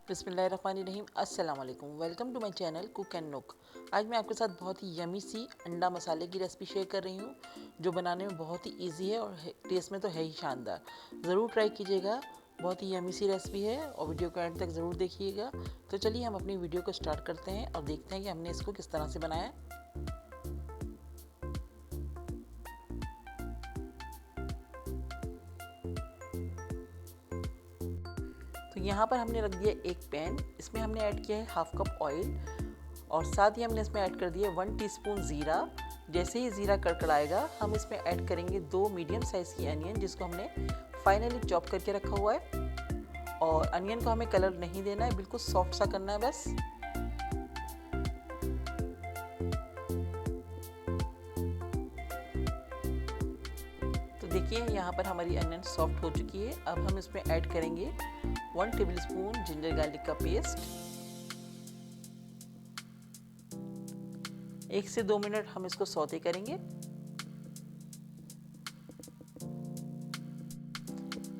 बिस्मिल्लाहिर्रहमानिर्रहीम। अस्सलाम वालेकुम। Welcome to my channel cook and nook. आज मैं आपके साथ बहुत ही यमी सी अंडा मसाले की रेसिपी शेयर कर रही हूँ, जो बनाने में बहुत ही इजी है और टेस्ट में तो है ही शानदार। ज़रूर ट्राई कीजिएगा। बहुत ही यमी सी रेसिपी है और वीडियो को एंड तक ज़रूर देखिएगा। तो चलिए हम अपनी वीडियो को स्टार्ट करते हैं और देखते हैं कि हमने इसको किस तरह से बनाया। तो यहाँ पर हमने रख दिया एक पैन, इसमें हमने ऐड किया है हाफ कप ऑयल और साथ ही हमने इसमें ऐड कर दिया 1 टीस्पून ज़ीरा। जैसे ही ज़ीरा कड़कड़ाएगा हम इसमें ऐड करेंगे 2 मीडियम साइज़ की अनियन, जिसको हमने फाइनली चॉप करके रखा हुआ है। और अनियन को हमें कलर नहीं देना है, बिल्कुल सॉफ्ट सा करना है बस। तो देखिए यहाँ पर हमारी अनियन सॉफ्ट हो चुकी है। अब हम इसमें ऐड करेंगे 1 टेबलस्पून जिंजर गार्लिक का पेस्ट। 1 से 2 मिनट हम इसको सौते करेंगे।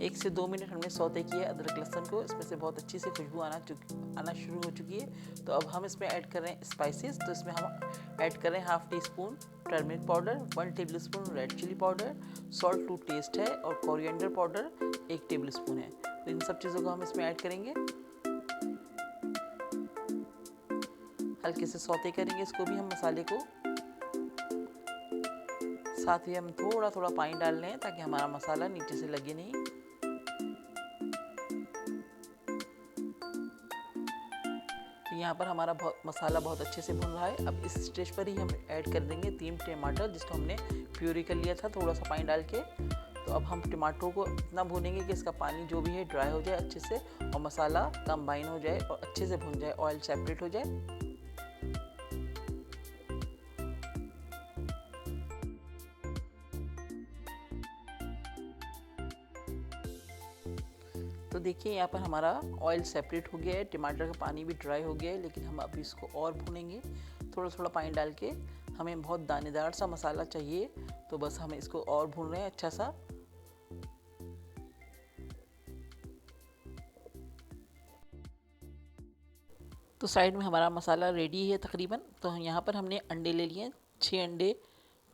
1 से 2 मिनट हमने सौते किया अदरक लहसुन को। इसमें से बहुत अच्छी सी खुशबू आना शुरू हो चुकी है। तो अब हम इसमें ऐड कर रहे हैं स्पाइसेस। तो इसमें हम ऐड कर रहे हैं half teaspoon turmeric powder, 1 tablespoon red chilli powder, salt to taste है और कोरिएंडर पाउडर 1 टेबलस्पून है। तो इन सब चीज़ों को हम इसमें ऐड करेंगे। हल्के से सौते करेंगे इसको भी हम मसाले को। साथ ही हम थोड़ा थोड़ा पानी डाल रहे हैं ताकि हमारा मसाला नीचे से लगे नहीं। तो यहाँ पर हमारा मसाला बहुत अच्छे से भुन रहा है। अब इस स्टेज पर ही हम ऐड कर देंगे 3 टमाटर, जिसको हमने प्यूरी कर लिया था थोड़ा सा पानी डाल के। तो अब हम टमाटरों को इतना भूनेंगे कि इसका पानी जो भी है ड्राई हो जाए अच्छे से और मसाला कंबाइन हो जाए और अच्छे से भुन जाए, ऑयल सेपरेट हो जाए। तो देखिए यहाँ पर हमारा ऑयल सेपरेट हो गया है, टमाटर का पानी भी ड्राई हो गया है, लेकिन हम अभी इसको और भूनेंगे थोड़ा थोड़ा पानी डाल के। हमें बहुत दानेदार सा मसाला चाहिए, तो बस हम इसको और भून रहे हैं अच्छा सा। तो साइड में हमारा मसाला रेडी है तकरीबन। तो यहाँ पर हमने अंडे ले लिए, 6 अंडे,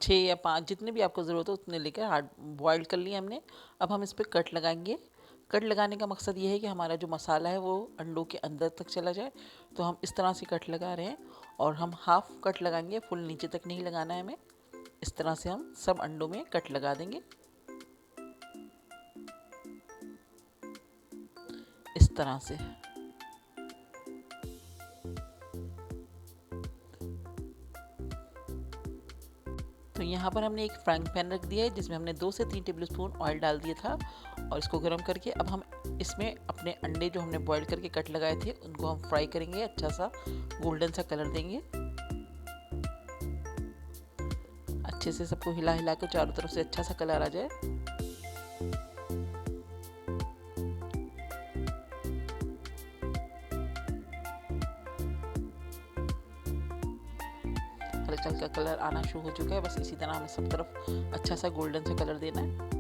6 या 5 जितने भी आपको ज़रूरत हो उतने लेकर हार्ड बॉइल्ड कर लिए हमने। अब हम इस पर कट लगाएंगे। कट लगाने का मकसद ये है कि हमारा जो मसाला है वो अंडों के अंदर तक चला जाए। तो हम इस तरह से कट लगा रहे हैं और हम हाफ कट लगाएंगे, फुल नीचे तक नहीं लगाना है हमें। इस तरह से हम सब अंडों में कट लगा देंगे, इस तरह से। तो यहाँ पर हमने एक फ्राइंग पैन रख दिया है, जिसमें हमने 2 से 3 टेबलस्पून ऑयल डाल दिया था और इसको गर्म करके अब हम इसमें अपने अंडे जो हमने बॉईल करके कट लगाए थे उनको हम फ्राई करेंगे। अच्छा सा गोल्डन सा कलर देंगे। अच्छे से सबको हिला हिला के चारों तरफ से अच्छा सा कलर आ जाए। हल्का हल्का कलर आना शुरू हो चुका है। बस इसी तरह हमें सब तरफ अच्छा सा गोल्डन सा कलर देना है।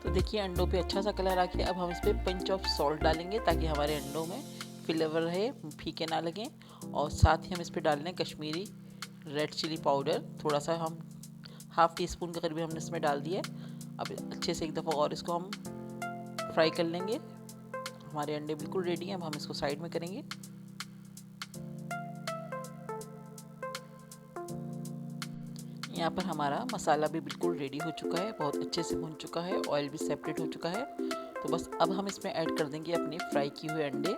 तो देखिए अंडों पे अच्छा सा कलर आ गया। अब हम इस पर पिंच ऑफ सॉल्ट डालेंगे ताकि हमारे अंडों में फ्लेवर रहे, फीके ना लगें। और साथ ही हम इस पर डाल रहे हैं कश्मीरी रेड चिली पाउडर, थोड़ा सा हम हाफ टी स्पून के करीब हमने इसमें डाल दिया है। अब अच्छे से एक दफ़ा और इसको हम फ्राई कर लेंगे। हमारे अंडे बिल्कुल रेडी हैं। अब हम इसको साइड में करेंगे। यहाँ पर हमारा मसाला भी बिल्कुल रेडी हो चुका है, बहुत अच्छे से भुन चुका है, ऑयल भी सेपरेट हो चुका है। तो बस अब हम इसमें ऐड कर देंगे अपने फ्राई किए हुए अंडे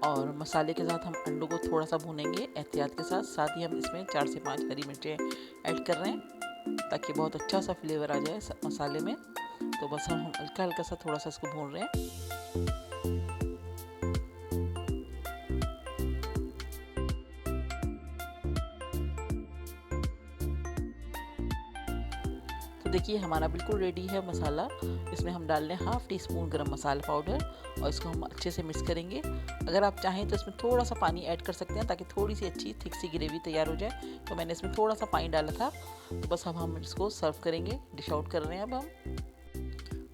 और मसाले के साथ हम अंडों को थोड़ा सा भूनेंगे एहतियात के साथ। साथ ही हम इसमें 4 से 5 हरी मिर्चें ऐड कर रहे हैं ताकि बहुत अच्छा सा फ्लेवर आ जाए मसाले में। तो बस हम हल्का हल्का सा थोड़ा सा इसको भून रहे हैं। तो देखिए हमारा बिल्कुल रेडी है मसाला। इसमें हम डाल लें हाफ़ टी स्पून गरम मसाला पाउडर और इसको हम अच्छे से मिक्स करेंगे। अगर आप चाहें तो इसमें थोड़ा सा पानी ऐड कर सकते हैं ताकि थोड़ी सी अच्छी थिक सी ग्रेवी तैयार हो जाए। तो मैंने इसमें थोड़ा सा पानी डाला था। तो बस अब हम इसको सर्व करेंगे, डिश आउट कर रहे हैं अब हम।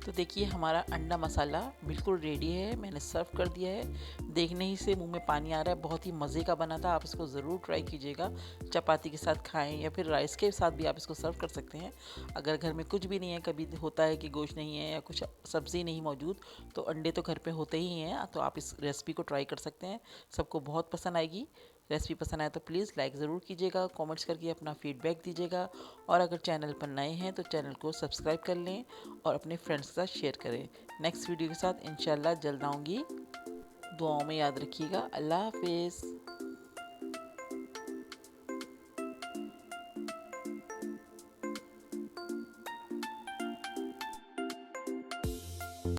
तो देखिए हमारा अंडा मसाला बिल्कुल रेडी है, मैंने सर्व कर दिया है। देखने ही से मुंह में पानी आ रहा है, बहुत ही मज़े का बना था। आप इसको ज़रूर ट्राई कीजिएगा, चपाती के साथ खाएं या फिर राइस के साथ भी आप इसको सर्व कर सकते हैं। अगर घर में कुछ भी नहीं है, कभी होता है कि गोश्त नहीं है या कुछ सब्ज़ी नहीं मौजूद, तो अंडे तो घर पे होते ही हैं, तो आप इस रेसिपी को ट्राई कर सकते हैं। सबको बहुत पसंद आएगी। रेसिपी पसंद आए तो प्लीज़ लाइक ज़रूर कीजिएगा, कमेंट्स करके अपना फीडबैक दीजिएगा और अगर चैनल पर नए हैं तो चैनल को सब्सक्राइब कर लें और अपने फ्रेंड्स के साथ शेयर करें। नेक्स्ट वीडियो के साथ इंशाल्लाह जल्द आऊँगी। दुआओं में याद रखिएगा। अल्लाह हाफिज़।